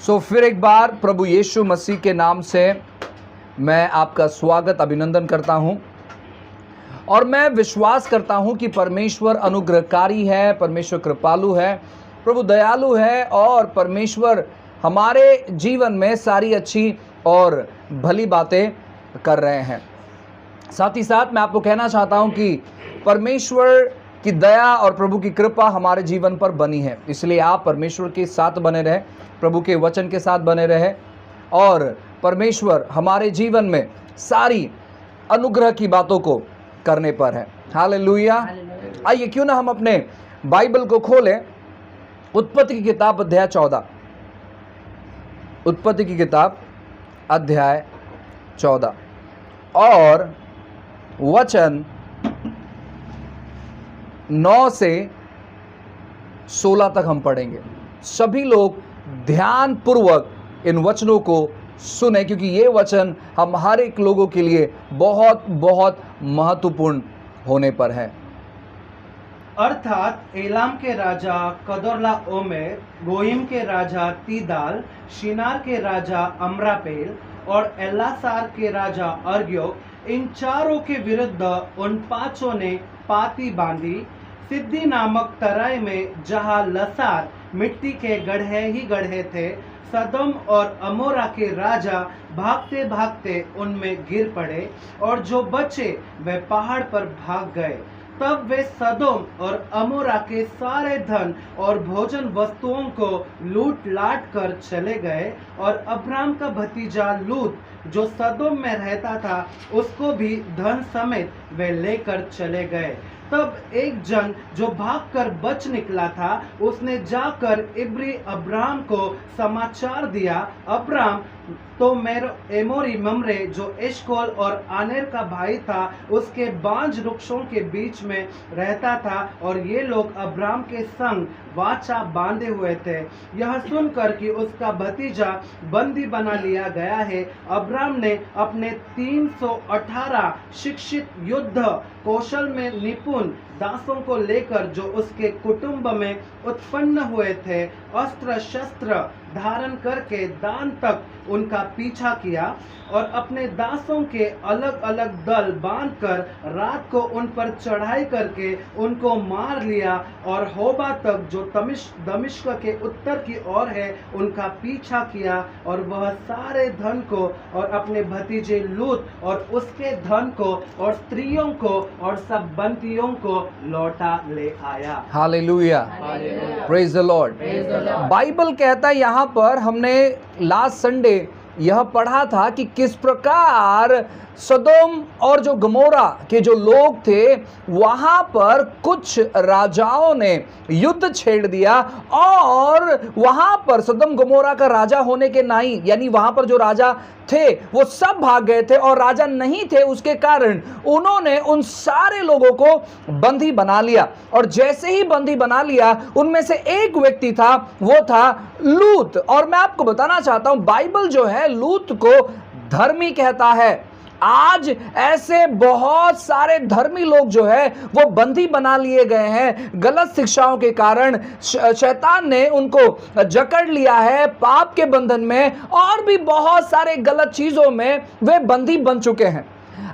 फिर एक बार प्रभु यीशु मसीह के नाम से मैं आपका स्वागत अभिनंदन करता हूं और मैं विश्वास करता हूं कि परमेश्वर अनुग्रहकारी है, परमेश्वर कृपालु है, प्रभु दयालु है और परमेश्वर हमारे जीवन में सारी अच्छी और भली बातें कर रहे हैं। साथ ही साथ मैं आपको कहना चाहता हूं कि परमेश्वर की दया और प्रभु की कृपा हमारे जीवन पर बनी है, इसलिए आप परमेश्वर के साथ बने रहें, प्रभु के वचन के साथ बने रहें और परमेश्वर हमारे जीवन में सारी अनुग्रह की बातों को करने पर है। हालेलुया। आइए क्यों ना हम अपने बाइबल को खोलें, उत्पत्ति की किताब अध्याय 14, उत्पत्ति की किताब अध्याय 14 और वचन 9 से 16 तक हम पढ़ेंगे। सभी लोग ध्यान पूर्वक इन वचनों को सुने, क्योंकि ये वचन हम हर एक लोगों के लिए बहुत बहुत महत्वपूर्ण होने पर है। अर्थात एलाम के राजा कदोर्लाओमेर, गोइम के राजा तीदाल, शिनार के राजा अम्रापेल और एलासार के राजा अर्ग्यो, इन चारों के विरुद्ध उन पांचों ने पाती बांधी। सिद्धि नामक तराई में जहां लसार मिट्टी के गड्ढे ही गड्ढे थे, सदोम और अमोरा के राजा भागते भागते उनमें गिर पड़े और जो बचे वे पहाड़ पर भाग गए। तब वे सदोम और अमोरा के सारे धन और भोजन वस्तुओं को लूट लाट कर चले गए और अब्राम का भतीजा लूत जो सदोम में रहता था उसको भी धन समेत वे लेकर चले गए। तब एक जन जो भागकर बच निकला था, उसने जाकर इब्री अब्राम को समाचार दिया, अब्राम तो एमोरी ममरे जो एशकोल और आनेर का भाई था उसके बांज वृक्षों के बीच में रहता था और ये लोग अब्राम के संग वाचा बांधे हुए थे। यह सुनकर कि उसका भतीजा बंदी बना लिया गया है, अब्राम ने अपने 318 शिक्षित युद्ध कौशल में निपुण दासों को लेकर जो उसके कुटुंब में उत्पन्न हुए थे, अस्त्र शस्त्र धारण करके दान तक उनका पीछा किया और अपने दासों के अलग अलग दल बांधकर रात को उन पर चढ़ाई करके उनको मार लिया और होबा तक जो दमिश्क के उत्तर की ओर है उनका पीछा किया और वह सारे धन को और अपने भतीजे लूत और उसके धन को और स्त्रियों को और सब बंदियों को लौटा ले आया। Hallelujah, praise the Lord. Bible कहता है, यहाँ पर हमने लास्ट संडे यह पढ़ा था कि किस प्रकार सदोम और जो गमोरा के जो लोग थे वहां पर कुछ राजाओं ने युद्ध छेड़ दिया और वहां पर सदोम गमोरा का राजा होने के नहीं, यानी वहां पर जो राजा थे वो सब भाग गए थे और राजा नहीं थे, उसके कारण उन्होंने उन सारे लोगों को बंदी बना लिया। और जैसे ही बंदी बना लिया उनमें से एक व्यक्ति था, वो था लूत। और मैं आपको बताना चाहता हूं, बाइबल जो है लूत को धर्मी कहता है। आज ऐसे बहुत सारे धर्मी लोग जो है वो बंदी बना लिए गए हैं, गलत शिक्षाओं के कारण शैतान ने उनको जकड़ लिया है पाप के बंधन में और भी बहुत सारे गलत चीजों में वे बंदी बन चुके हैं।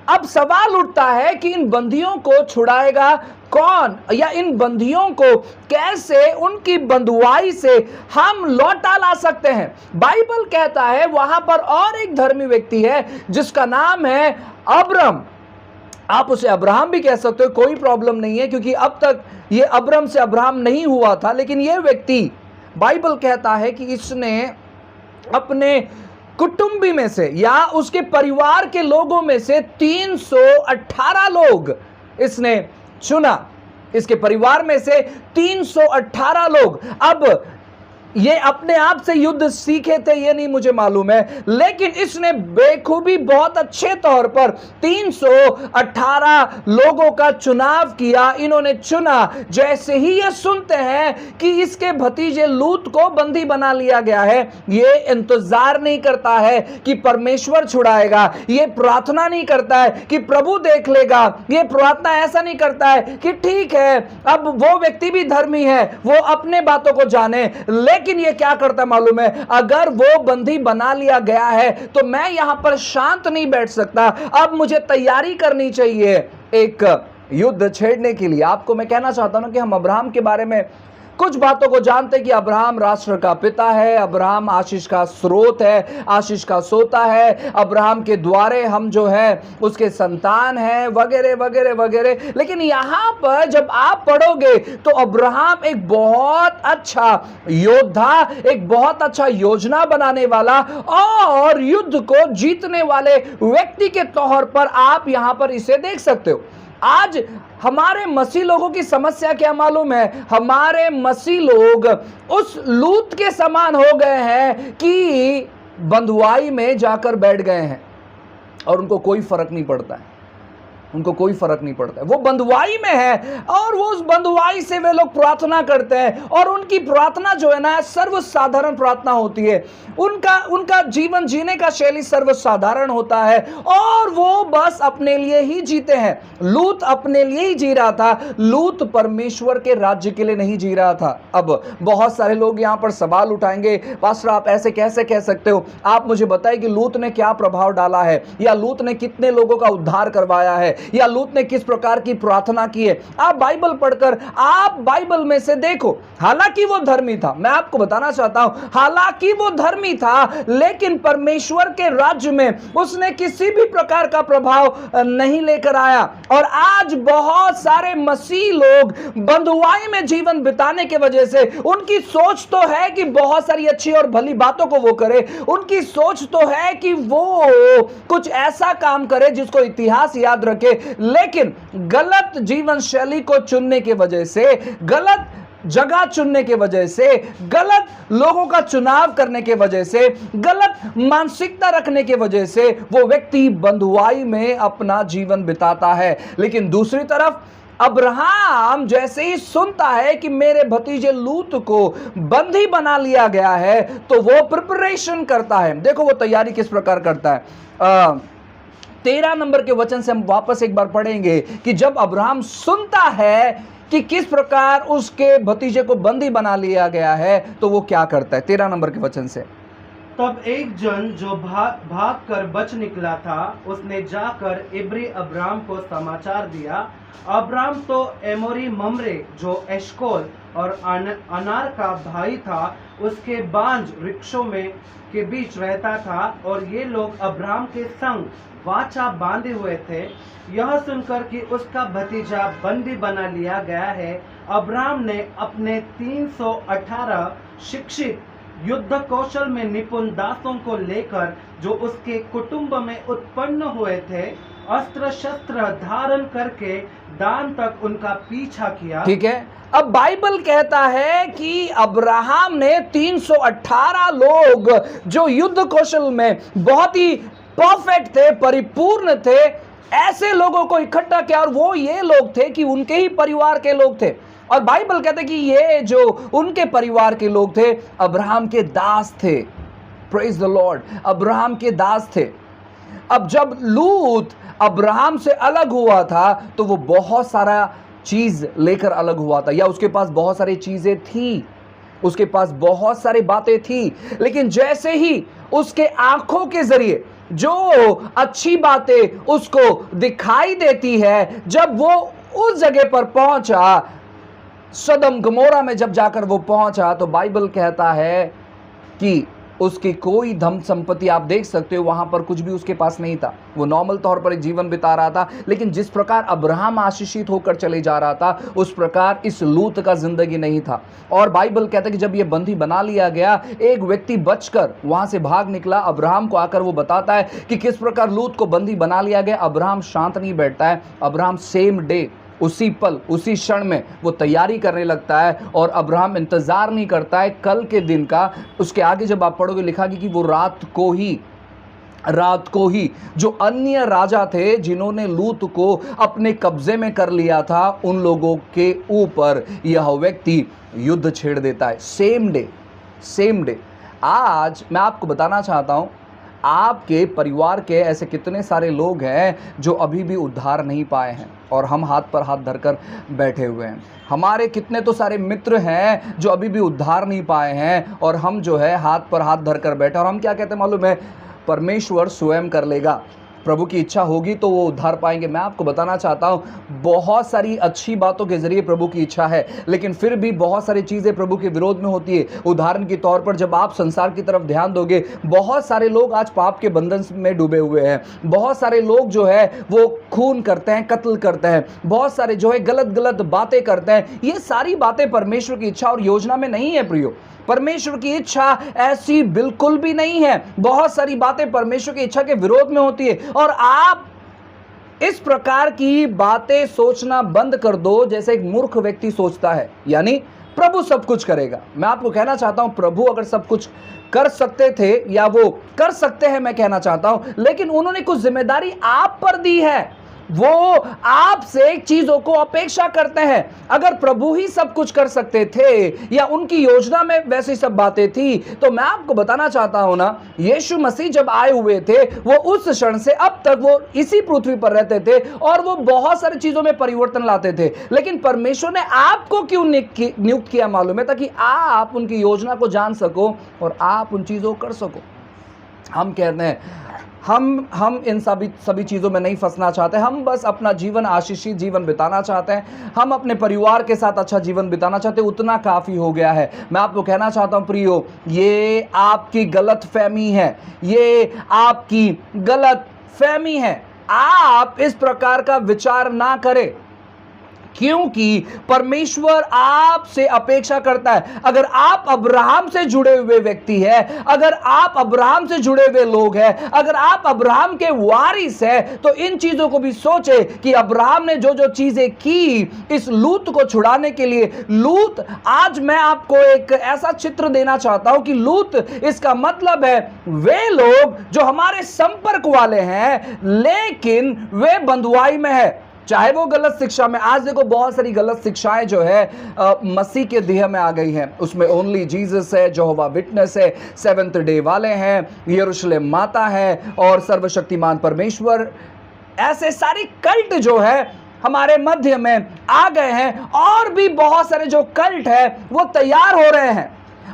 अब सवाल उठता है कि इन बंदियों को छुड़ाएगा कौन, या इन बंदियों को कैसे उनकी बंधुआई से हम लौटा ला सकते हैं। बाइबल कहता है वहां पर और एक धर्मी व्यक्ति है जिसका नाम है अब्राम। आप उसे अब्राहम भी कह सकते हो, कोई प्रॉब्लम नहीं है, क्योंकि अब तक ये अब्राम से अब्राहम नहीं हुआ था। लेकिन यह व्यक्ति, बाइबल कहता है कि इसने अपने कुटुंबी में से या उसके परिवार के लोगों में से 318 लोग इसने चुना। इसके परिवार में से 318 लोग। अब ये अपने आप से युद्ध सीखे थे ये नहीं मुझे मालूम है, लेकिन इसने बेखूबी बहुत अच्छे तौर पर 318 लोगों का चुनाव किया। इन्होंने चुना। जैसे ही ये सुनते हैं कि इसके भतीजे लूत को बंदी बना लिया गया है, ये इंतजार नहीं करता है कि परमेश्वर छुड़ाएगा, ये प्रार्थना नहीं करता है कि प्रभु देख लेगा, ये प्रार्थना ऐसा नहीं करता है कि ठीक है अब वो व्यक्ति भी धर्मी है, वो अपने बातों को जाने, लेकिन लेकिन ये क्या करता मालूम है, अगर वो बंदी बना लिया गया है तो मैं यहां पर शांत नहीं बैठ सकता, अब मुझे तैयारी करनी चाहिए एक युद्ध छेड़ने के लिए। आपको मैं कहना चाहता हूं कि हम अब्राहम के बारे में कुछ बातों को जानते हैं कि अब्राहम राष्ट्र का पिता है, अब्राहम आशीष का स्रोत है, आशीष का सोता है, अब्राहम के द्वारे हम जो है उसके संतान हैं, वगैरह वगैरह वगैरह। लेकिन यहां पर जब आप पढ़ोगे तो अब्राहम एक बहुत अच्छा योद्धा, एक बहुत अच्छा योजना बनाने वाला और युद्ध को जीतने वाले व्यक्ति के तौर पर आप यहां पर इसे देख सकते हो। आज हमारे मसीह लोगों की समस्या क्या मालूम है, हमारे मसीह लोग उस लूत के समान हो गए हैं कि बंधुआई में जाकर बैठ गए हैं और उनको कोई फर्क नहीं पड़ता है, उनको कोई फर्क नहीं पड़ता है। वो बंधुआई में है और वो उस बंधुआई से वे लोग प्रार्थना करते हैं और उनकी प्रार्थना जो है ना सर्वसाधारण प्रार्थना होती है, उनका जीवन जीने का शैली सर्वसाधारण होता है और वो बस अपने लिए ही जीते हैं। लूत अपने लिए ही जी रहा था, लूत परमेश्वर के राज्य के लिए नहीं जी रहा था। अब बहुत सारे लोग यहां पर सवाल उठाएंगे, पास्टर आप ऐसे कैसे कह सकते हो, आप मुझे बताइए कि लूत ने क्या प्रभाव डाला है, या लूत ने कितने लोगों का उद्धार करवाया है, या लूत ने किस प्रकार की प्रार्थना की है। आप बाइबल पढ़कर आप बाइबल में से देखो। हालांकि वो धर्मी था, मैं आपको बताना चाहता हूं, हालांकि वो धर्मी था, लेकिन परमेश्वर के राज्य में उसने किसी भी प्रकार का प्रभाव नहीं लेकर आया। और आज बहुत सारे मसीह लोग बंधुआई में जीवन बिताने के वजह से उनकी सोच तो है कि बहुत सारी अच्छी और भली बातों को वो करे, उनकी सोच तो है कि वो कुछ ऐसा काम करे जिसको इतिहास याद रखे, लेकिन गलत जीवन शैली को चुनने की वजह से, गलत जगह चुनने की वजह से, गलत लोगों का चुनाव करने की वजह से, गलत मानसिकता रखने की वजह से वो व्यक्ति बंधुआई में अपना जीवन बिताता है। लेकिन दूसरी तरफ अब्राहम जैसे ही सुनता है कि मेरे भतीजे लूत को बंदी बना लिया गया है तो वो प्रिपरेशन करता है। देखो वो तैयारी किस प्रकार करता है। 13 नंबर के वचन से हम वापस एक बार पढ़ेंगे कि जब अब्राहम सुनता है कि किस प्रकार उसके भतीजे को बंदी बना लिया गया है तो वो क्या करता है। 13 नंबर के वचन से, तब एक जन जो भाग कर बच निकला था, उसने जाकर इब्री अब्राम को समाचार दिया। अब्राम तो एमोरी ममरे जो एशकोल और अनार का भाई था, उसके बांझ वृक्षों में के बीच रहता था, और ये लोग अब्राम के संग वाचा बांधे हुए थे। यह सुनकर कि उसका भतीजा बंदी बना लिया गया है, अब्राम ने अपने 318 शिक्षित युद्ध कौशल में निपुण दासों को लेकर, जो उसके कुटुंब में उत्पन्न हुए थे, अस्त्र शस्त्र धारण करके दान तक उनका पीछा किया। ठीक है, अब बाइबल कहता है कि अब्राहम ने 318 लोग जो युद्ध कौशल में बहुत ही परफेक्ट थे, परिपूर्ण थे, ऐसे लोगों को इकट्ठा किया, और वो ये लोग थे कि उनके ही परिवार के लोग थे। और बाइबल कहते हैं कि ये जो उनके परिवार के लोग थे अब्राहम के दास थे। प्रेज द लॉर्ड, अब्राहम के दास थे। अब जब लूत अब्राहम से अलग हुआ था तो वो बहुत सारा चीज लेकर अलग हुआ था, या उसके पास बहुत सारी चीजें थी, उसके पास बहुत सारी बातें थी, लेकिन जैसे ही उसके आंखों के जरिए जो अच्छी बातें उसको दिखाई देती है, जब वो उस जगह पर पहुंचा, सदम गमोरा में जब जाकर वो पहुंचा, तो बाइबल कहता है कि उसकी कोई धन संपत्ति, आप देख सकते हो वहां पर कुछ भी उसके पास नहीं था। वो नॉर्मल तौर पर एक जीवन बिता रहा था, लेकिन जिस प्रकार अब्राहम आशीषित होकर चले जा रहा था उस प्रकार इस लूत का जिंदगी नहीं था। और बाइबल कहता है कि जब ये बंदी बना लिया गया, एक व्यक्ति बचकर वहां से भाग निकला, अब्राहम को आकर वो बताता है कि किस प्रकार लूत को बंदी बना लिया गया। अब्राहम शांत नहीं बैठता है, अब्राहम सेम डे, उसी पल, उसी क्षण में वो तैयारी करने लगता है, और अब्राहम इंतजार नहीं करता है कल के दिन का। उसके आगे जब आप पढ़ोगे लिखा कि वो रात को ही जो अन्य राजा थे जिन्होंने लूत को अपने कब्जे में कर लिया था, उन लोगों के ऊपर यह व्यक्ति युद्ध छेड़ देता है। Same day. आज मैं आपको बताना चाहता हूं, आपके परिवार के ऐसे कितने सारे लोग हैं जो अभी भी उद्धार नहीं पाए हैं और हम हाथ पर हाथ धरकर बैठे हुए हैं। हमारे कितने तो सारे मित्र हैं जो अभी भी उद्धार नहीं पाए हैं और हम जो है हाथ पर हाथ धरकर बैठे, और हम क्या कहते हैं मालूम है, परमेश्वर स्वयं कर लेगा, प्रभु की इच्छा होगी तो वो उद्धार पाएंगे। मैं आपको बताना चाहता हूँ, बहुत सारी अच्छी बातों के जरिए प्रभु की इच्छा है, लेकिन फिर भी बहुत सारी चीज़ें प्रभु के विरोध में होती है। उदाहरण के तौर पर जब आप संसार की तरफ ध्यान दोगे, बहुत सारे लोग आज पाप के बंधन में डूबे हुए हैं। बहुत सारे लोग जो है वो खून करते हैं, कत्ल करते हैं, बहुत सारे जो है गलत गलत बातें करते हैं। ये सारी बातें परमेश्वर की इच्छा और योजना में नहीं है प्रियो। परमेश्वर की इच्छा ऐसी बिल्कुल भी नहीं है। बहुत सारी बातें परमेश्वर की इच्छा के विरोध में होती है, और आप इस प्रकार की बातें सोचना बंद कर दो जैसे एक मूर्ख व्यक्ति सोचता है, यानी प्रभु सब कुछ करेगा। मैं आपको कहना चाहता हूं, प्रभु अगर सब कुछ कर सकते थे, या वो कर सकते हैं, मैं कहना चाहता हूं, लेकिन उन्होंने कुछ जिम्मेदारी आप पर दी है। वो आपसे चीजों को अपेक्षा करते हैं। अगर प्रभु ही सब कुछ कर सकते थे, या उनकी योजना में वैसी सब बातें थी, तो मैं आपको बताना चाहता हूं ना, यीशु मसीह जब आए हुए थे, वो उस क्षण से अब तक वो इसी पृथ्वी पर रहते थे और वो बहुत सारी चीजों में परिवर्तन लाते थे। लेकिन परमेश्वर ने आपको क्यों नियुक्त किया मालूम है? ताकि आप उनकी योजना को जान सको और आप उन चीजों को कर सको। हम कहते हैं हम इन सभी चीज़ों में नहीं फंसना चाहते। हम बस अपना जीवन, आशीषित जीवन बिताना चाहते हैं। हम अपने परिवार के साथ अच्छा जीवन बिताना चाहते हैं, उतना काफ़ी हो गया है। मैं आपको कहना चाहता हूं प्रियो, ये आपकी गलत फहमी है, ये आपकी गलत फहमी है। आप इस प्रकार का विचार ना करें, क्योंकि परमेश्वर आपसे अपेक्षा करता है। अगर आप अब्राहम से जुड़े हुए व्यक्ति हैं, अगर आप अब्राहम से जुड़े हुए लोग हैं, अगर आप अब्राहम के वारिस हैं, तो इन चीजों को भी सोचे कि अब्राहम ने जो जो चीजें की इस लूत को छुड़ाने के लिए। लूत, आज मैं आपको एक ऐसा चित्र देना चाहता हूं कि लूत, इसका मतलब है वे लोग जो हमारे संपर्क वाले हैं, लेकिन वे बंधुआई में है, चाहे वो गलत शिक्षा में। आज देखो बहुत सारी गलत शिक्षाएं जो है मसीह के देह में आ गई हैं। उसमें ओनली जीसस है, यहोवा विटनेस है, सेवेंथ डे वाले हैं, यरूशलेम माता है और सर्वशक्तिमान परमेश्वर। ऐसे सारी कल्ट जो है हमारे मध्य में आ गए हैं, और भी बहुत सारे जो कल्ट है वो तैयार हो रहे हैं।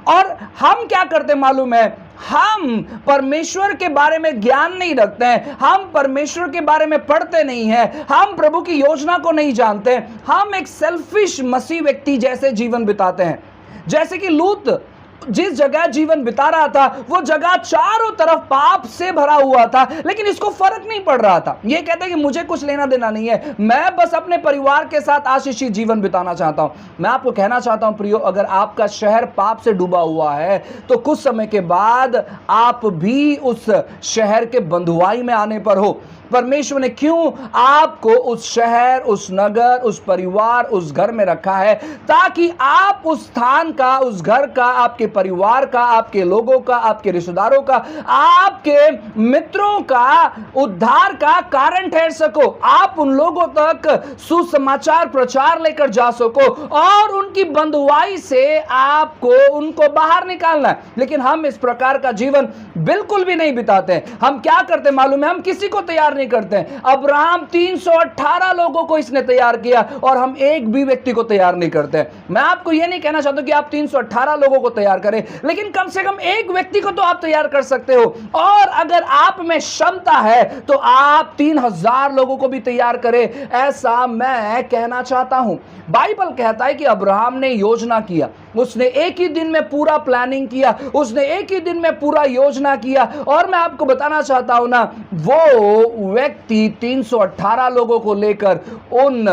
और हम क्या करते मालूम है? हम परमेश्वर के बारे में ज्ञान नहीं रखते हैं, हम परमेश्वर के बारे में पढ़ते नहीं हैं, हम प्रभु की योजना को नहीं जानते। हम एक सेल्फिश मसीह व्यक्ति जैसे जीवन बिताते हैं। जैसे कि लूत जिस जगह जीवन बिता रहा था, वो जगह चारों तरफ पाप से भरा हुआ था, लेकिन इसको फर्क नहीं पड़ रहा था। ये कहते हैं कि मुझे कुछ लेना देना नहीं है, मैं बस अपने परिवार के साथ आशीषित जीवन बिताना चाहता हूं। मैं आपको कहना चाहता हूं प्रियो, अगर आपका शहर पाप से डूबा हुआ है, तो कुछ समय के बाद आप भी उस शहर के बंधुआई में आने पर हो। परमेश्वर ने क्यों आपको उस शहर, उस नगर, उस परिवार, उस घर में रखा है? ताकि आप उस स्थान का, उस घर का, आपके परिवार का, आपके लोगों का, आपके रिश्तेदारों का, आपके मित्रों का उद्धार का कारण ठहर सको। आप उन लोगों तक सुसमाचार प्रचार लेकर जा सको और उनकी बंधुआई से आपको उनको बाहर निकालना है। लेकिन हम इस प्रकार का जीवन बिल्कुल भी नहीं बिताते हैं। हम क्या करते मालूम है? हम किसी को तैयार नहीं करते हैं। अब्राहम 318 लोगों को इसने तैयार किया और हम एक भी व्यक्ति को तैयार नहीं करते हैं। मैं आपको यह नहीं कहना चाहता कि आप 318 लोगों को तैयार करें, लेकिन कम से कम एक व्यक्ति को तो आप तैयार कर सकते हो। और अगर आप में क्षमता है तो आप 3000 लोगों को भी तैयार करें, ऐसा मैं कहना चाहता हूं। बाइबल कहता है कि अब्राहम ने योजना किया, उसने एक ही दिन में पूरा प्लानिंग किया, उसने एक ही दिन में पूरा योजना किया। और मैं आपको बताना चाहता हूं ना, वो व्यक्ति 318 लोगों को लेकर उन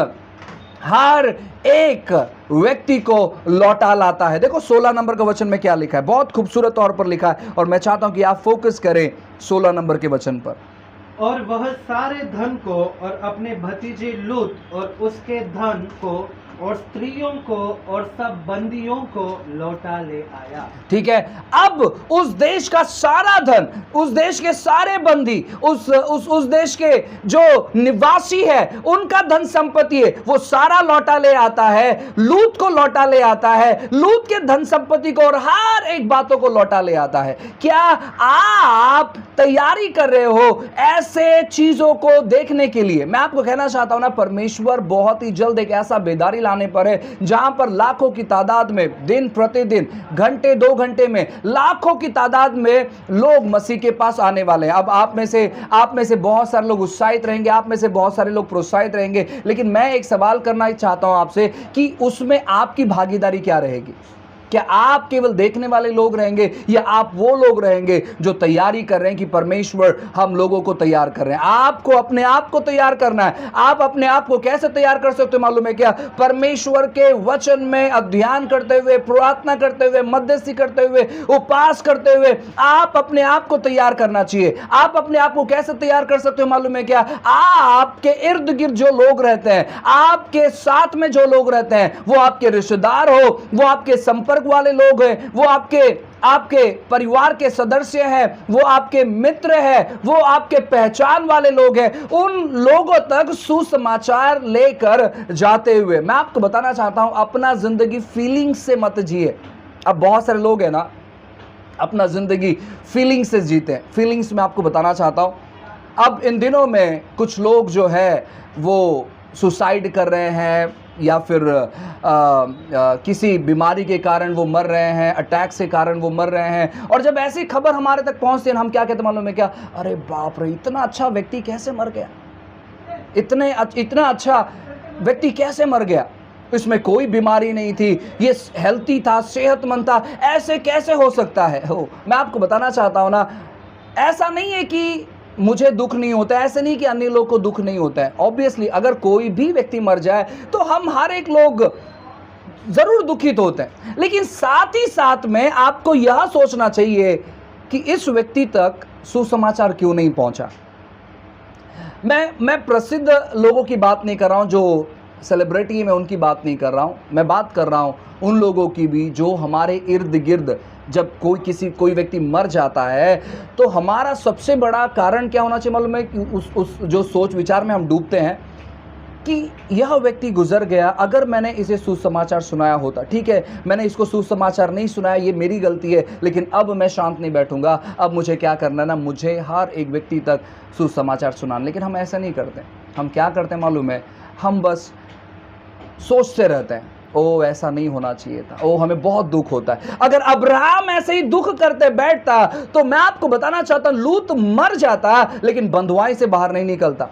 हर एक व्यक्ति को लौटा लाता है। देखो 16 नंबर का वचन में क्या लिखा है, बहुत खूबसूरत तौर पर लिखा है, और मैं चाहता हूं कि आप फोकस करें 16 नंबर के वचन पर। और वह सारे धन को और अपने भतीजे लूत और उसके धन को और स्त्रियों को और सब बंदियों को लौटा ले आया। ठीक है, अब उस देश का सारा धन, उस देश के सारे बंदी, उस देश के जो निवासी है, उनका धन संपत्ति है, वो सारा लौटा ले आता है, लूत को लौटा ले आता है, लूत के धन संपत्ति को और हर एक बातों को लौटा ले आता है। क्या आप तैयारी कर रहे हो ऐसे चीजों को देखने के लिए? मैं आपको कहना चाहता हूं ना, परमेश्वर बहुत ही जल्द एक ऐसा बेदारी लाने पर है जहां पर लाखों की तादाद में दिन प्रतिदिन घंटे 2 घंटे में लाखों की तादाद में लोग मसीह के पास आने वाले हैं। अब आप में से बहुत सारे लोग उत्साहित रहेंगे, आप में से बहुत सारे लोग प्रोत्साहित रहेंगे, लेकिन मैं एक सवाल करना चाहता हूं आपसे कि उसमें आपकी भागीदारी क्या रहेगी? क्या आप केवल देखने वाले लोग रहेंगे या आप वो लोग रहेंगे जो तैयारी कर रहे हैं कि परमेश्वर हम लोगों को तैयार कर रहे हैं? आपको अपने आप को तैयार करना है। आप अपने आप को कैसे तैयार कर सकते हो मालूम है क्या? परमेश्वर के वचन में अध्ययन करते हुए, प्रार्थना करते हुए, मध्यस्थी करते हुए, उपवास करते हुए आप अपने आप को तैयार करना चाहिए। आप अपने आप को कैसे तैयार कर सकते हो मालूम है क्या? आपके इर्द गिर्द जो लोग रहते हैं, आपके साथ में जो लोग रहते हैं, वो आपके रिश्तेदार हो, वो आपके संपर्क वाले लोग हैं, वो आपके परिवार के सदस्य हैं, वो आपके मित्र हैं, वो आपके पहचान वाले लोग हैं, उन लोगों तक सुसमाचार लेकर जाते हुए मैं आपको बताना चाहता हूं, अपना जिंदगी फीलिंग्स से मत जिए। अब बहुत सारे लोग हैं ना, अपना जिंदगी फीलिंग्स से जीते हैं। फीलिंग्स में आपको बताना चाहता हूं, अब इन दिनों में कुछ लोग जो है वो सुसाइड कर रहे हैं या फिर किसी बीमारी के कारण वो मर रहे हैं, अटैक के कारण वो मर रहे हैं। और जब ऐसी खबर हमारे तक पहुंचती है, हम क्या कहते मालूम है क्या? अरे बाप रे, इतना अच्छा व्यक्ति कैसे मर गया, इतना अच्छा व्यक्ति कैसे मर गया, इसमें कोई बीमारी नहीं थी, ये हेल्थी था, सेहतमंद था, ऐसे कैसे हो सकता है? मैं आपको बताना चाहता हूं ना, ऐसा नहीं है कि मुझे दुख नहीं होता है, ऐसे नहीं कि अन्य लोग को दुख नहीं होता है। ऑब्वियसली अगर कोई भी व्यक्ति मर जाए तो हम हर एक लोग जरूर दुखित होते हैं, लेकिन साथ ही साथ में आपको यह सोचना चाहिए कि इस व्यक्ति तक सुसमाचार क्यों नहीं पहुंचा। मैं प्रसिद्ध लोगों की बात नहीं कर रहा हूं, जो सेलिब्रिटी है मैं उनकी बात नहीं कर रहा हूं, मैं बात कर रहा हूं उन लोगों की भी जो हमारे इर्द गिर्द, जब कोई व्यक्ति मर जाता है तो हमारा सबसे बड़ा कारण क्या होना चाहिए मालूम है? कि उस जो सोच विचार में हम डूबते हैं कि यह व्यक्ति गुजर गया, अगर मैंने इसे सुसमाचार सुनाया होता, ठीक है मैंने इसको सुसमाचार नहीं सुनाया, ये मेरी गलती है, लेकिन अब मैं शांत नहीं बैठूंगा, अब मुझे क्या करना है ना, मुझे हर एक व्यक्ति तक सुसमाचार सुनाना। लेकिन हम ऐसा नहीं करते। हम क्या करते हैं मालूम है? हम बस सोचते रहते हैं, ओ ऐसा नहीं होना चाहिए था, ओ हमें बहुत दुख होता है। अगर अब्राहम ऐसे ही दुख करते बैठता तो मैं आपको बताना चाहता हूं, लूत मर जाता लेकिन बंधुआई से बाहर नहीं निकलता।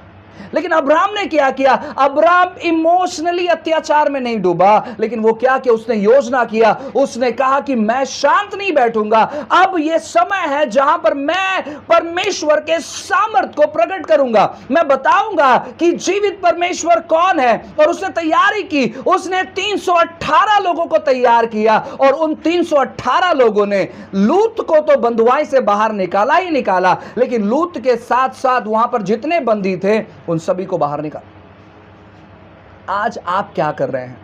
लेकिन अब्राहम ने क्या किया? अब्राहम इमोशनली अत्याचार में नहीं डूबा, लेकिन वो क्या किया? उसने योजना किया, उसने कहा कि मैं शांत नहीं बैठूंगा, अब यह समय है जहां पर मैं परमेश्वर के सामर्थ को प्रकट करूंगा, मैं बताऊंगा कि जीवित परमेश्वर कौन है। और उसने तैयारी की, उसने 318 लोगों को तैयार किया और उन 318 लोगों ने लूत को तो बंधुआई से बाहर निकाला ही निकाला, लेकिन लूत के साथ साथ वहां पर जितने बंदी थे उन सभी को बाहर निकाला। आज आप क्या कर रहे हैं?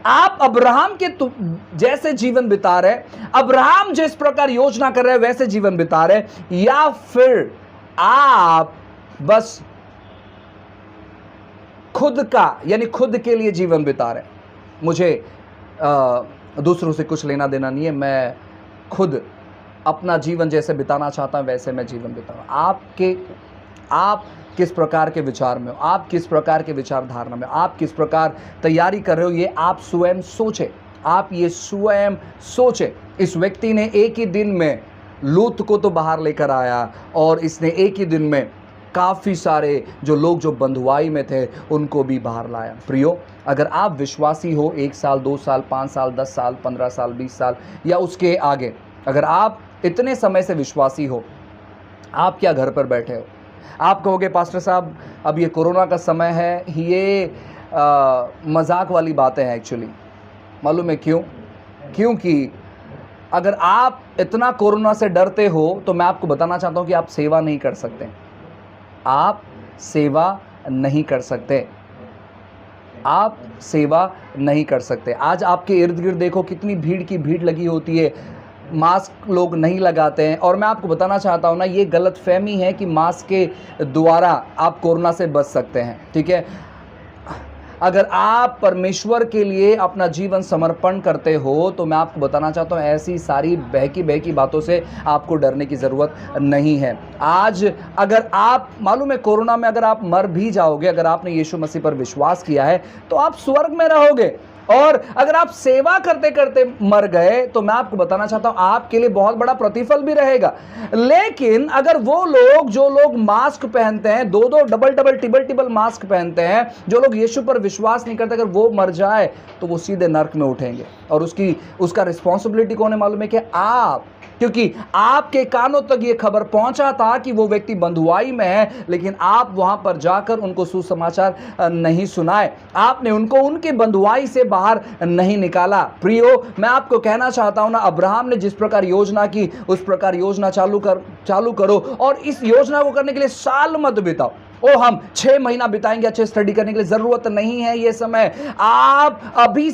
आप अब्राहम के जैसे जीवन बिता रहे, अब्राहम जिस प्रकार योजना कर रहे वैसे जीवन बिता रहे, या फिर आप बस खुद का यानी खुद के लिए जीवन बिता रहे? मुझे दूसरों से कुछ लेना देना नहीं है, मैं खुद अपना जीवन जैसे बिताना चाहता हूं वैसे मैं जीवन बिता रहा हूं। आप किस प्रकार के विचार में हो, आप किस प्रकार के विचारधारा में, आप किस प्रकार तैयारी कर रहे हो, ये आप स्वयं सोचें। आप ये स्वयं सोचें। इस व्यक्ति ने एक ही दिन में लूत को तो बाहर लेकर आया और इसने एक ही दिन में काफ़ी सारे जो लोग जो बंधुआई में थे उनको भी बाहर लाया। प्रियो, अगर आप विश्वासी हो 1 साल 2 साल 5 साल 10 साल 15 साल 20 साल या उसके आगे, अगर आप इतने समय से विश्वासी हो, आप क्या घर पर बैठे हो? आप कहोगे पास्टर साहब अब ये कोरोना का समय है, ये मजाक वाली बातें हैं। एक्चुअली मालूम है क्यों? क्योंकि अगर आप इतना कोरोना से डरते हो तो मैं आपको बताना चाहता हूं कि आप सेवा नहीं कर सकते। आप सेवा नहीं कर सकते। आप सेवा नहीं कर सकते। आज आपके इर्द गिर्द देखो कितनी भीड़ की भीड़ लगी होती है, मास्क लोग नहीं लगाते हैं। और मैं आपको बताना चाहता हूँ ना, ये गलतफहमी है कि मास्क के द्वारा आप कोरोना से बच सकते हैं। ठीक है, अगर आप परमेश्वर के लिए अपना जीवन समर्पण करते हो तो मैं आपको बताना चाहता हूँ ऐसी सारी बहकी बातों से आपको डरने की ज़रूरत नहीं है। आज अगर आप, मालूम है, कोरोना में अगर आप मर भी जाओगे, अगर आपने यीशु मसीह पर विश्वास किया है तो आप स्वर्ग में रहोगे। और अगर आप सेवा करते करते मर गए तो मैं आपको बताना चाहता हूं आपके लिए बहुत बड़ा प्रतिफल भी रहेगा। लेकिन अगर वो लोग, जो लोग मास्क पहनते हैं, दो डबल टिबल मास्क पहनते हैं, जो लोग यीशु पर विश्वास नहीं करते, अगर वो मर जाए तो वो सीधे नरक में उठेंगे। और उसका रिस्पॉन्सिबिलिटी कौन है मालूम है? कि आप, क्योंकि आपके कानों तक ये खबर पहुंचा था कि वो व्यक्ति बंधुआई में है, लेकिन आप वहां पर जाकर उनको सुसमाचार नहीं सुनाए, आपने उनको उनके बंधुआई से बाहर नहीं निकाला। प्रियो, मैं आपको कहना चाहता हूं ना, अब्राहम ने जिस प्रकार योजना की उस प्रकार योजना चालू करो। और इस योजना को करने के लिए साल मत बिताओ। हम 6 महीना बिताएंगे अच्छे स्टडी करने के लिए, जरूरत नहीं है ये समय। आप अभी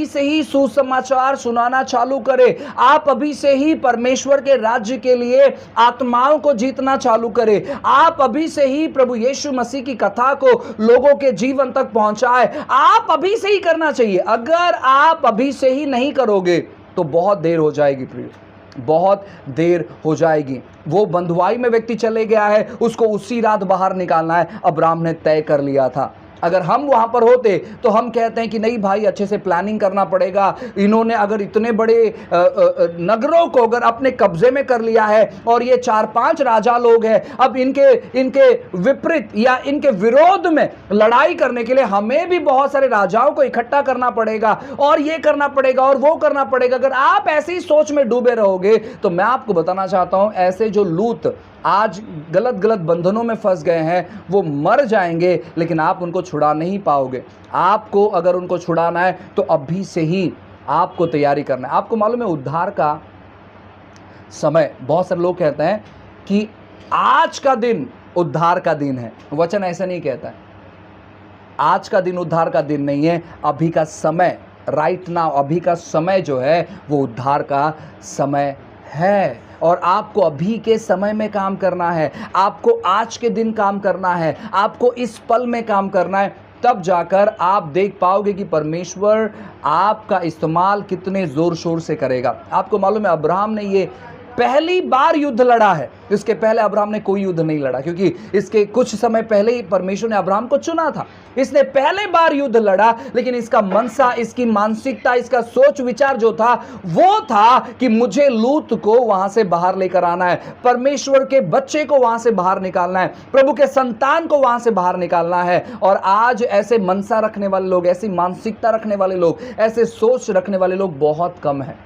से ही सुसमाचार सुनाना चालू करें। आप अभी से ही परमेश्वर के राज्य के लिए आत्माओं को जीतना चालू करें। आप अभी से ही प्रभु यीशु मसीह की कथा को लोगों के जीवन तक पहुंचाए। आप अभी से ही करना चाहिए। अगर आप अभी से ही नहीं करोगे तो बहुत देर हो जाएगी प्रिय, बहुत देर हो जाएगी। वो बंधुआई में व्यक्ति चले गया है, उसको उसी रात बाहर निकालना है, अब्राहम ने तय कर लिया था। अगर हम वहां पर होते तो हम कहते हैं कि नहीं भाई, अच्छे से प्लानिंग करना पड़ेगा। इन्होंने अगर इतने बड़े नगरों को अगर अपने कब्जे में कर लिया है और ये 4-5 राजा लोग हैं, अब इनके विपरीत या इनके विरोध में लड़ाई करने के लिए हमें भी बहुत सारे राजाओं को इकट्ठा करना पड़ेगा और ये करना पड़ेगा और वो करना पड़ेगा। अगर आप ऐसी सोच में डूबे रहोगे तो मैं आपको बताना चाहता हूं, ऐसे जो लूत आज गलत बंधनों में फंस गए हैं, वो मर जाएंगे, लेकिन आप उनको छुड़ा नहीं पाओगे। आपको अगर उनको छुड़ाना है तो अभी से ही आपको तैयारी करना है। आपको मालूम है, उद्धार का समय, बहुत सारे लोग कहते हैं कि आज का दिन उद्धार का दिन है। वचन ऐसा नहीं कहता है। आज का दिन उद्धार का दिन नहीं है, अभी का समय, राइट नाउ, अभी का समय जो है वो उद्धार का समय है। और आपको अभी के समय में काम करना है, आपको आज के दिन काम करना है, आपको इस पल में काम करना है। तब जाकर आप देख पाओगे कि परमेश्वर आपका इस्तेमाल कितने जोर शोर से करेगा। आपको मालूम है, अब्राहम ने ये पहली बार युद्ध लड़ा है। इसके पहले अब्राहम ने कोई युद्ध नहीं लड़ा, क्योंकि इसके कुछ समय पहले ही परमेश्वर ने अब्राहम को चुना था। इसने पहले बार युद्ध लड़ा, लेकिन इसका मनसा, इसकी मानसिकता, इसका सोच विचार जो था वो था कि मुझे लूत को वहां से बाहर लेकर आना है, परमेश्वर के बच्चे को वहां से बाहर निकालना है, प्रभु के संतान को वहां से बाहर निकालना है। और आज ऐसे मनसा रखने वाले लोग, ऐसी मानसिकता रखने वाले लोग, ऐसे सोच रखने वाले लोग बहुत कम हैं।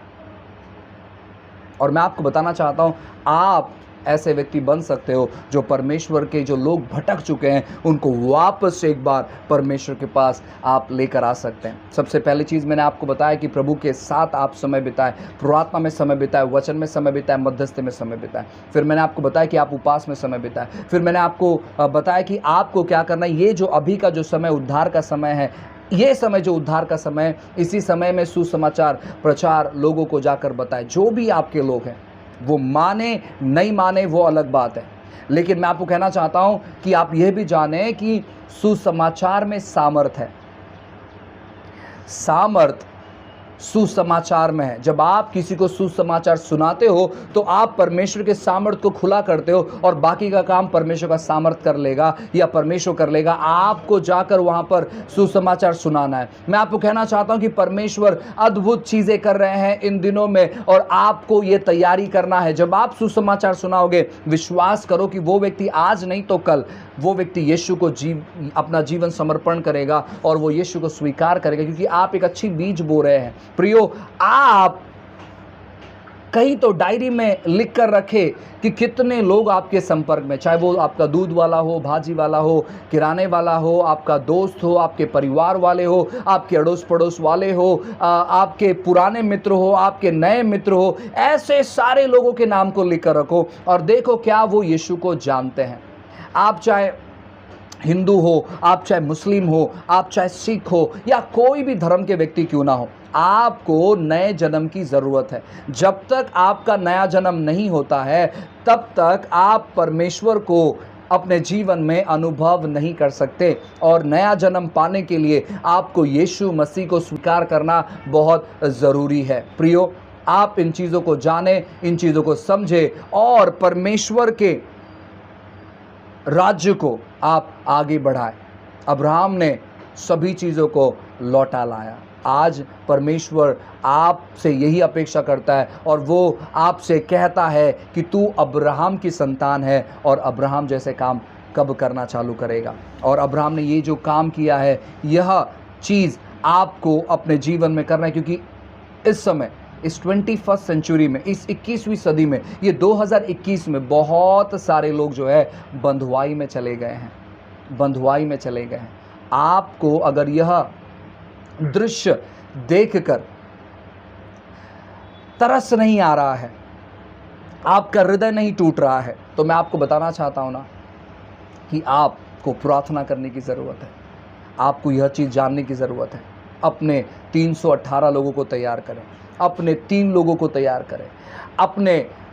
और मैं आपको बताना चाहता हूं, आप ऐसे व्यक्ति बन सकते हो जो परमेश्वर के, जो लोग भटक चुके हैं, उनको वापस एक बार परमेश्वर के पास आप लेकर आ सकते हैं। सबसे पहली चीज़ मैंने आपको बताया कि प्रभु के साथ आप समय बिताएं, प्रार्थना में समय बिताएं, वचन में समय बिताएं, मध्यस्थी में समय बिताएं। फिर मैंने आपको बताया कि आप उपवास में समय बिताएं। फिर मैंने आपको बताया कि आपको क्या करना है। ये जो अभी का जो समय उद्धार का समय है, ये समय जो उद्धार का समय, इसी समय में सुसमाचार प्रचार लोगों को जाकर बताएं। जो भी आपके लोग हैं, वो माने नहीं माने वो अलग बात है, लेकिन मैं आपको कहना चाहता हूं कि आप यह भी जानें कि सुसमाचार में सामर्थ है। सामर्थ सुसमाचार में है। जब आप किसी को सुसमाचार सुनाते हो तो आप परमेश्वर के सामर्थ को खुला करते हो, और बाकी का काम परमेश्वर का सामर्थ कर लेगा या परमेश्वर कर लेगा। आपको जाकर वहां पर सुसमाचार सुनाना है। मैं आपको कहना चाहता हूं कि परमेश्वर अद्भुत चीजें कर रहे हैं इन दिनों में, और आपको ये तैयारी करना है। जब आप सुसमाचार सुनाओगे, विश्वास करो कि वो व्यक्ति आज नहीं तो कल वो व्यक्ति यीशु को अपना जीवन समर्पण करेगा और वो यीशु को स्वीकार करेगा, क्योंकि आप एक अच्छी बीज बो रहे हैं। प्रियो, आप कहीं तो डायरी में लिख कर रखे कि कितने लोग आपके संपर्क में, चाहे वो आपका दूध वाला हो, भाजी वाला हो, किराने वाला हो, आपका दोस्त हो, आपके परिवार वाले हो, आपके अड़ोस पड़ोस वाले हो, आपके पुराने मित्र हो, आपके नए मित्र हो। ऐसे सारे लोगों के नाम को लिख कर रखो और देखो क्या वो यीशु को जानते हैं। आप चाहे हिंदू हो, आप चाहे मुस्लिम हो, आप चाहे सिख हो या कोई भी धर्म के व्यक्ति क्यों ना हो, आपको नए जन्म की ज़रूरत है। जब तक आपका नया जन्म नहीं होता है तब तक आप परमेश्वर को अपने जीवन में अनुभव नहीं कर सकते। और नया जन्म पाने के लिए आपको यीशु मसीह को स्वीकार करना बहुत ज़रूरी है। प्रियो, आप इन चीज़ों को जानें, इन चीज़ों को समझें और परमेश्वर के राज्य को आप आगे बढ़ाएं। अब्राहम ने सभी चीज़ों को लौटा लाया। आज परमेश्वर आपसे यही अपेक्षा करता है और वो आपसे कहता है कि तू अब्राहम की संतान है और अब्राहम जैसे काम कब करना चालू करेगा। और अब्राहम ने ये जो काम किया है, यह चीज़ आपको अपने जीवन में करना है, क्योंकि इस समय इस 21st सेंचुरी में, इस 21वीं सदी में, ये 2021 में बहुत सारे लोग जो है बंधुआई में चले गए हैं, बंधुआई में चले गए हैं। आपको अगर यह दृश्य देखकर तरस नहीं आ रहा है, आपका हृदय नहीं टूट रहा है, तो मैं आपको बताना चाहता हूं ना कि आपको प्रार्थना करने की ज़रूरत है। आपको यह चीज़ जानने की ज़रूरत है। अपने 318 लोगों को तैयार करें, अपने 3 लोगों को तैयार करें,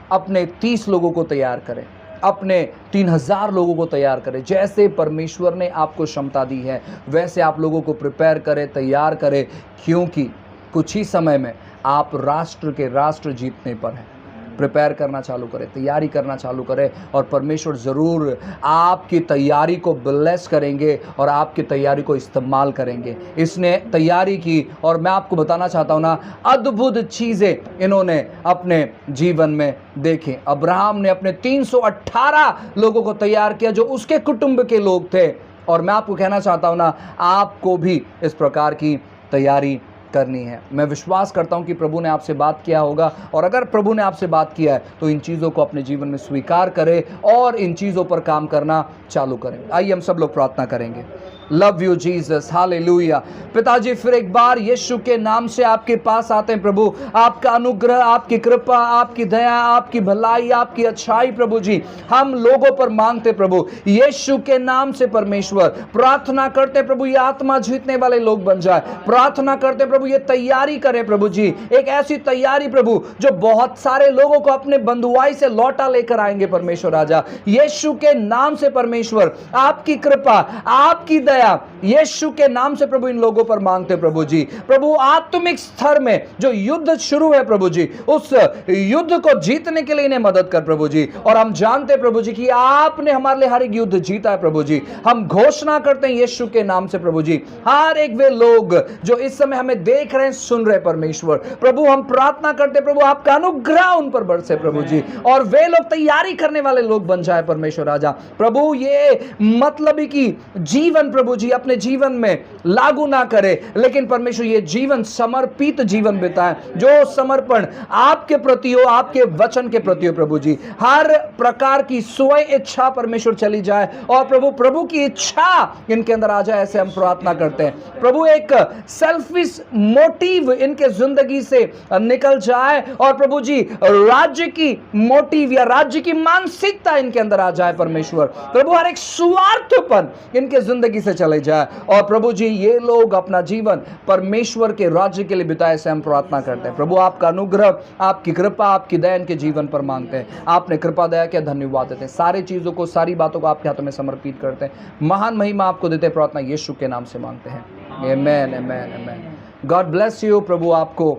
अपने 30 लोगों को तैयार करें, अपने 3000 लोगों को तैयार करें। जैसे परमेश्वर ने आपको क्षमता दी है वैसे आप लोगों को प्रिपेयर करें, तैयार करें, क्योंकि कुछ ही समय में आप राष्ट्र जीतने पर हैं। प्रिपेयर करना चालू करें, तैयारी करना चालू करें और परमेश्वर ज़रूर आपकी तैयारी को ब्लेस करेंगे और आपकी तैयारी को इस्तेमाल करेंगे। इसने तैयारी की और मैं आपको बताना चाहता हूँ ना, अद्भुत चीज़ें इन्होंने अपने जीवन में देखी। अब्राहम ने अपने 318 लोगों को तैयार किया जो उसके कुटुंब के लोग थे। और मैं आपको कहना चाहता हूँ ना, आपको भी इस प्रकार की तैयारी करनी है। मैं विश्वास करता हूं कि प्रभु ने आपसे बात किया होगा, और अगर प्रभु ने आपसे बात किया है तो इन चीज़ों को अपने जीवन में स्वीकार करें और इन चीज़ों पर काम करना चालू करें। आइए हम सब लोग प्रार्थना करेंगे। Love you Jesus, hallelujah. पिताजी, फिर एक बार यीशु के नाम से आपके पास आते हैं प्रभु। आपका अनुग्रह, आपकी कृपा, आपकी दया, आपकी भलाई, आपकी अच्छाई प्रभु जी हम लोगों पर मांगते प्रभु। यीशु के नाम से परमेश्वर प्रार्थना करते प्रभु, ये आत्मा जीतने वाले लोग बन जाए। प्रार्थना करते प्रभु, ये तैयारी करें प्रभु जी, एक ऐसी तैयारी प्रभु जो बहुत सारे लोगों को अपने बंधुआई से लौटा लेकर आएंगे परमेश्वर राजा। यीशु के नाम से परमेश्वर आपकी कृपा, आपकी दया यीशु के नाम से प्रभु इन लोगों पर मांगते प्रभु जी। प्रभु, आत्मिक स्तर में जो युद्ध शुरू है प्रभु जी, उस युद्ध को जीतने के लिए इन्हें मदद कर प्रभु जी। और हम जानते प्रभु जी कि आपने हमारे लिए हर एक युद्ध जीता है प्रभु जी। हम घोषणा करते हैं यीशु के नाम से प्रभु जी, हर एक वे लोग जो इस समय हमें देख रहे हैं, सुन रहे परमेश्वर प्रभु, हम प्रार्थना करते प्रभु आपका अनुग्रह उन पर बरसे प्रभु जी, और वे लोग तैयारी करने वाले लोग बन जाए परमेश्वर राजा। प्रभु, ये मतलब ही कि जीवन प्रभु जी अपने जीवन में लागू ना करे, लेकिन परमेश्वर ये जीवन समर्पित जीवन बिताए, जो समर्पण आपके प्रति हो, आपके वचन के प्रति हो प्रभु जी। हर प्रकार की स्वयं इच्छा परमेश्वर चली जाए और प्रभु की इच्छा इनके अंदर आ जाए, ऐसे हम प्रार्थना करते हैं प्रभु। एक सेल्फिश मोटिव इनके जिंदगी से निकल जाए और प्रभु जी राज्य की मोटिव या राज्य की मानसिकता इनके अंदर आ जाए परमेश्वर। प्रभु, हर एक स्वार्थपन इनके जिंदगी से चले जाए और प्रभु जी ये लोग अपना जीवन परमेश्वर के राज्य के लिए बिताए, से हम प्रार्थना करते हैं प्रभु। आपका अनुग्रह, आपकी कृपा, आपकी दया इनके जीवन पर मांगते हैं। आपने कृपा दया के धन्यवाद देते हैं। सारी चीजों को, सारी बातों को आपके हाथों में समर्पित करते हैं। महान महिमा आपको देते हैं। प्रार्थना यीशु के नाम से मांगते हैं, amen, amen, amen. God bless you. प्रभु आपको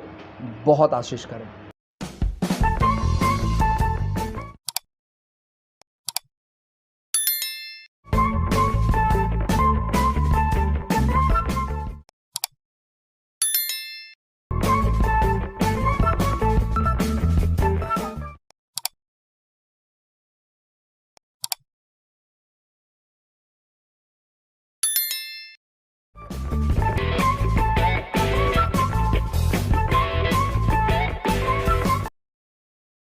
बहुत आशीष करें।